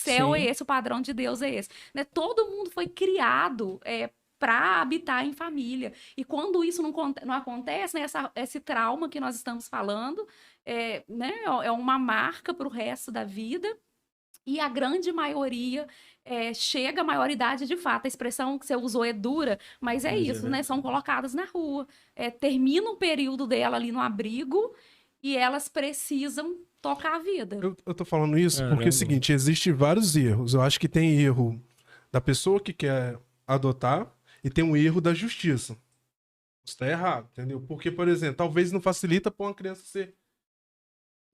céu é Sim. esse, o padrão de Deus é esse. Né? Todo mundo foi criado para habitar em família. E quando isso não acontece, né, esse trauma que nós estamos falando né, é uma marca para o resto da vida. E a grande maioria chega à maioridade de fato. A expressão que você usou é dura, mas é Mas é isso, né? verdade. São colocadas na rua. Termina o período dela ali no abrigo e elas precisam tocar a vida. Eu tô falando isso porque é Caramba. o seguinte, existe vários erros. Eu acho que tem erro da pessoa que quer adotar e tem um erro da justiça. Isso tá errado, entendeu? Porque, por exemplo, talvez não facilita para uma criança ser...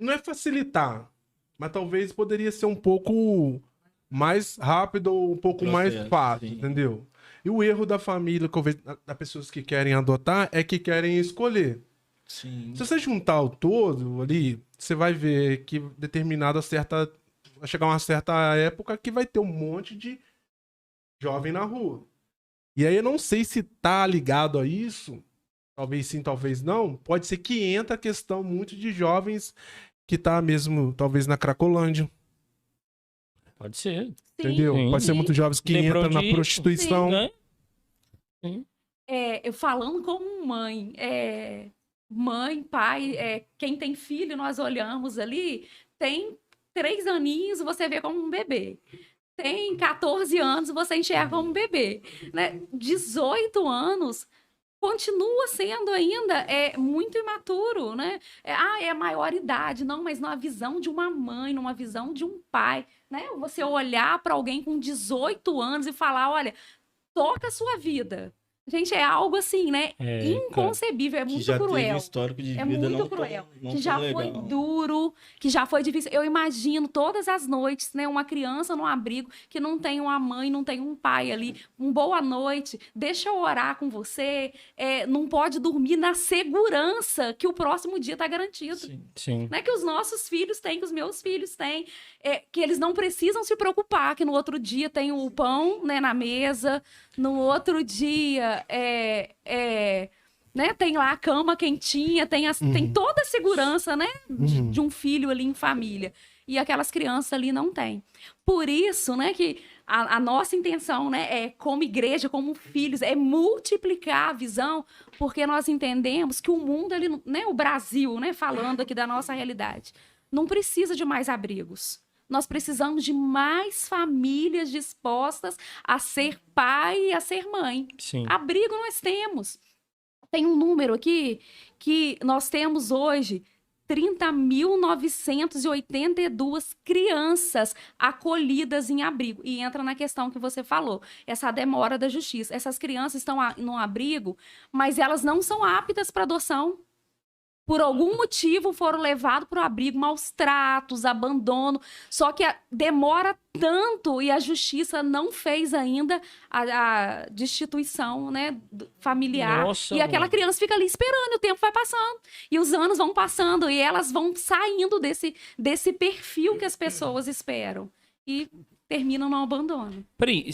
Não é facilitar, mas talvez poderia ser um pouco mais rápido ou um pouco mais Processo, fácil, sim. entendeu? E o erro da família, que eu vejo das pessoas que querem adotar, é que querem escolher. Sim. Se você juntar o todo ali, você vai ver que vai chegar uma certa época que vai ter um monte de jovem na rua. E aí eu não sei se tá ligado a isso, talvez sim, talvez não. Pode ser que entra a questão muito de jovens que tá mesmo, talvez na Cracolândia, Pode ser. Sim, entendeu? Sim. Pode ser muitos jovens que Tem pra entram onde na ir, prostituição. Né? Sim. eu falando como mãe, mãe, pai, quem tem filho, nós olhamos ali, tem 3 aninhos, você vê como um bebê. Tem 14 anos, você enxerga como um bebê. Né? 18 anos, continua sendo ainda muito imaturo, né? É maior idade, não, mas numa visão de uma mãe, numa visão de um pai, né? Você olhar para alguém com 18 anos e falar, olha, toca a sua vida. Gente, é algo assim, né? Inconcebível, é Que muito já teve um cruel. histórico de É vida muito não cruel. tão, não Que já tão foi legal. duro, que já foi difícil. Eu imagino todas as noites, né? Uma criança num abrigo que não tem uma mãe, não tem um pai ali. Boa noite, deixa eu orar com você. Não pode dormir na segurança que o próximo dia está garantido. Sim. Sim. Né, que os nossos filhos têm, que os meus filhos têm, que eles não precisam se preocupar, que no outro dia tem o pão, né, na mesa, no outro dia né, tem lá a cama quentinha, tem toda a segurança, né, de um filho ali em família. E aquelas crianças ali não têm. Por isso, né, que a nossa intenção, né, como igreja, como filhos, é multiplicar a visão, porque nós entendemos que o mundo, ele, né, o Brasil, né, falando aqui da nossa realidade, não precisa de mais abrigos. Nós precisamos de mais famílias dispostas a ser pai e a ser mãe. Sim. Abrigo nós temos. Tem um número aqui que nós temos hoje 30.982 crianças acolhidas em abrigo. E entra na questão que você falou, essa demora da justiça. Essas crianças estão no abrigo, mas elas não são aptas para adoção. Por algum motivo foram levados para o abrigo, maus tratos, abandono. Só que demora tanto e a justiça não fez ainda a destituição, né, familiar. Nossa, e aquela mano. criança fica ali esperando, o tempo vai passando. E os anos vão passando e elas vão saindo desse perfil que as pessoas esperam. E terminam no abandono. Peraí,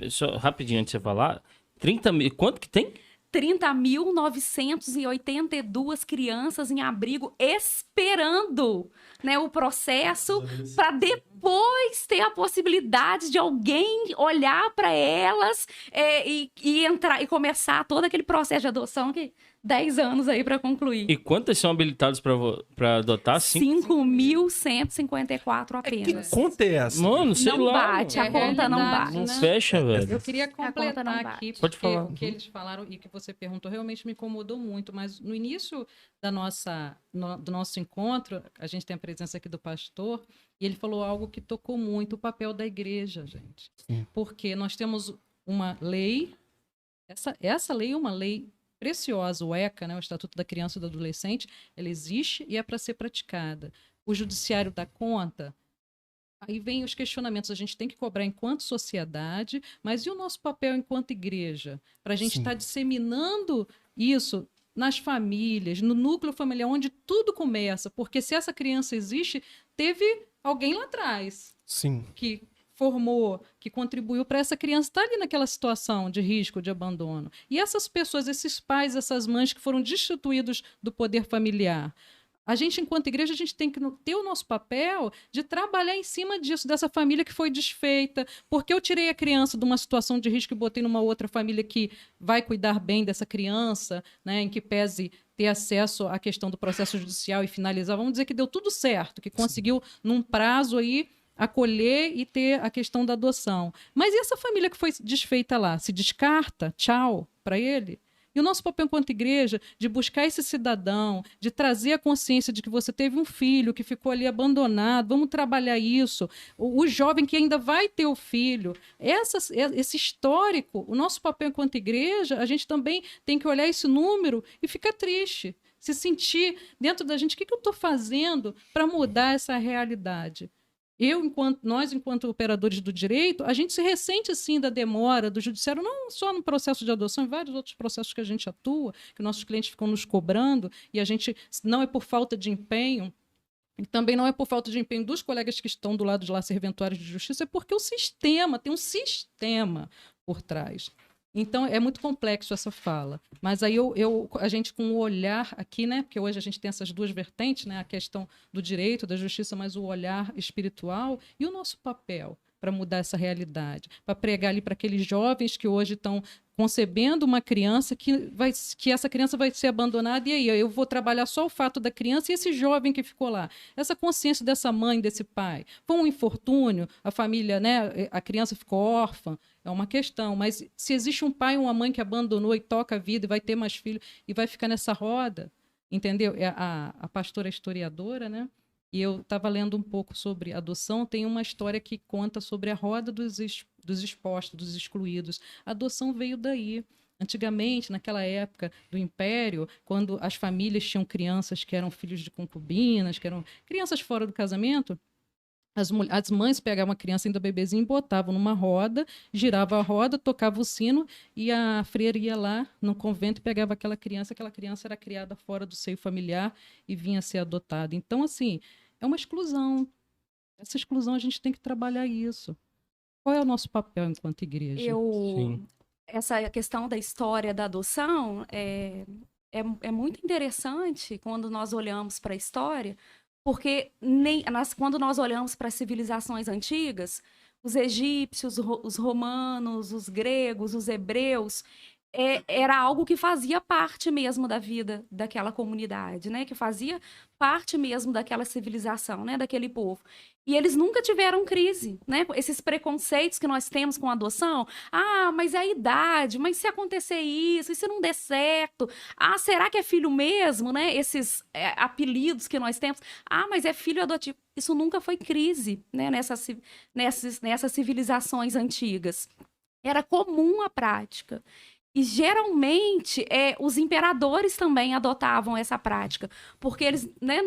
só rapidinho antes de você falar. 30 mil. Quanto que tem? 30.982 crianças em abrigo esperando, né, o processo para depois ter a possibilidade de alguém olhar para elas e entrar e começar todo aquele processo de adoção que 10 anos aí para concluir. E quantas são habilitados pra adotar? 5.154 apenas. Que conta é essa? Mano, sei Não lá. bate, a mano. conta não realidade, bate. Não né? fecha, velho. Eu queria conta não completar bate. aqui, Pode porque falar. o que eles falaram e que você perguntou realmente me incomodou muito, mas no início do nosso encontro, a gente tem a presença aqui do pastor, e ele falou algo que tocou muito, o papel da igreja, gente. Sim. Porque nós temos uma lei, essa lei é uma lei preciosa, o ECA, né, o Estatuto da Criança e do Adolescente, ela existe e é para ser praticada. O judiciário dá conta. Aí vem os questionamentos, a gente tem que cobrar enquanto sociedade, mas e o nosso papel enquanto igreja? Para a gente Sim. estar disseminando isso nas famílias, no núcleo familiar, onde tudo começa, porque se essa criança existe, teve alguém lá atrás Sim. que formou, que contribuiu para essa criança estar ali naquela situação de risco, de abandono. E essas pessoas, esses pais, essas mães que foram destituídos do poder familiar, A gente, enquanto igreja, a gente tem que ter o nosso papel de trabalhar em cima disso, dessa família que foi desfeita, porque eu tirei a criança de uma situação de risco e botei numa outra família que vai cuidar bem dessa criança, né, em que pese ter acesso à questão do processo judicial e finalizar. Vamos dizer que deu tudo certo, que conseguiu, num prazo aí, acolher e ter a questão da adoção. Mas e essa família que foi desfeita lá? Se descarta? Tchau para ele? E o nosso papel enquanto igreja, de buscar esse cidadão, de trazer a consciência de que você teve um filho que ficou ali abandonado, vamos trabalhar isso. O jovem que ainda vai ter o filho, esse histórico, o nosso papel enquanto igreja, a gente também tem que olhar esse número e ficar triste, se sentir dentro da gente, o que eu estou fazendo para mudar essa realidade? Nós, enquanto operadores do direito, a gente se ressente, sim, da demora do judiciário, não só no processo de adoção, em vários outros processos que a gente atua, que nossos clientes ficam nos cobrando, e a gente, não é por falta de empenho, e também não é por falta de empenho dos colegas que estão do lado de lá, serventuários de justiça, é porque tem um sistema por trás. Então, é muito complexo essa fala. Mas aí a gente, com o olhar aqui, né? Porque hoje a gente tem essas duas vertentes, né? A questão do direito, da justiça, mas o olhar espiritual e o nosso papel para mudar essa realidade. Para pregar ali para aqueles jovens que hoje estão concebendo uma criança que essa criança vai ser abandonada, e aí eu vou trabalhar só o fato da criança e esse jovem que ficou lá. Essa consciência dessa mãe, desse pai. Foi um infortúnio, a família, né, a criança ficou órfã, é uma questão, mas se existe um pai ou uma mãe que abandonou e toca a vida e vai ter mais filho e vai ficar nessa roda, entendeu? A pastora é historiadora, né? E eu estava lendo um pouco sobre adoção, tem uma história que conta sobre a roda dos expostos, dos excluídos. A adoção veio daí. Antigamente, naquela época do Império, quando as famílias tinham crianças que eram filhos de concubinas, que eram crianças fora do casamento, as mães pegavam a criança ainda bebezinha e botavam numa roda, girava a roda, tocava o sino e a freira ia lá no convento e pegava aquela criança era criada fora do seio familiar e vinha a ser adotada. Então, assim, é uma exclusão. Essa exclusão a gente tem que trabalhar isso. Qual é o nosso papel enquanto igreja? Essa questão da história da adoção é muito interessante quando nós olhamos para a história, porque quando nós olhamos para as civilizações antigas, os egípcios, os romanos, os gregos, os hebreus, era algo que fazia parte mesmo da vida daquela comunidade, né? Que fazia parte mesmo daquela civilização, né? Daquele povo. E eles nunca tiveram crise, né? Esses preconceitos que nós temos com a adoção. Ah, mas é a idade, mas se acontecer isso, e se não der certo? Ah, será que é filho mesmo, né? Esses apelidos que nós temos. Ah, mas é filho adotivo. Isso nunca foi crise, né? Nessas civilizações antigas. Era comum a prática. E, geralmente, os imperadores também adotavam essa prática, porque eles, né,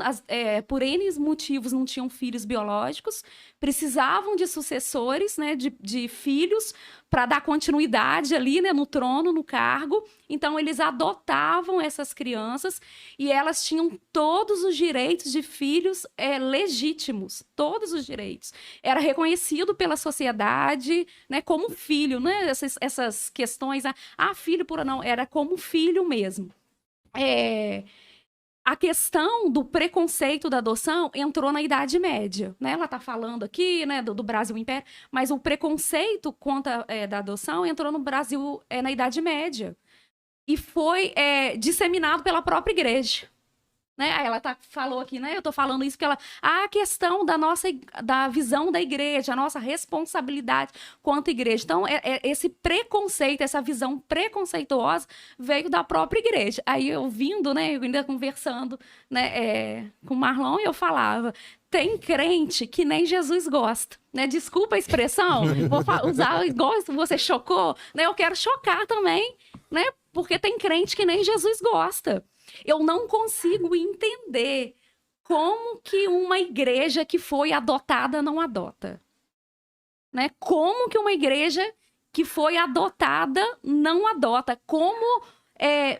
por N motivos, não tinham filhos biológicos, precisavam de sucessores, né, de filhos, para dar continuidade ali, né, no trono, no cargo. Então, eles adotavam essas crianças e elas tinham todos os direitos de filhos legítimos, todos os direitos. Era reconhecido pela sociedade, né, como filho, né, essas questões, filho por não, era como filho mesmo. A questão do preconceito da adoção entrou na Idade Média, né? Ela está falando aqui, né, do Brasil Império, mas o preconceito contra da adoção entrou no Brasil na Idade Média e foi disseminado pela própria igreja. Né? Ela falou aqui, né? Eu estou falando isso porque a questão da visão da igreja, a nossa responsabilidade quanto igreja. Então, esse preconceito, essa visão preconceituosa veio da própria igreja. Aí eu vindo, né? Eu ainda conversando, né, com o Marlon, e eu falava: tem crente que nem Jesus gosta, né? Desculpa a expressão, vou usar igual você chocou, né? Eu quero chocar também, né? Porque tem crente que nem Jesus gosta. Eu não consigo entender como que uma igreja que foi adotada não adota. Né? Como que uma igreja que foi adotada não adota. Como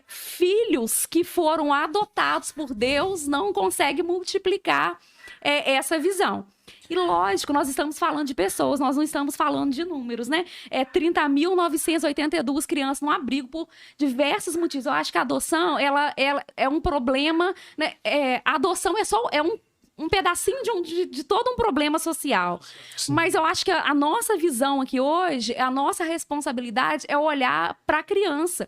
filhos que foram adotados por Deus não conseguem multiplicar essa visão. E lógico, nós estamos falando de pessoas, nós não estamos falando de números, né? 30.982 crianças no abrigo por diversos motivos. Eu acho que a adoção, ela é um problema, né? A adoção é um pedacinho de todo um problema social. Sim. Mas eu acho que a nossa visão aqui hoje, a nossa responsabilidade é olhar para a criança.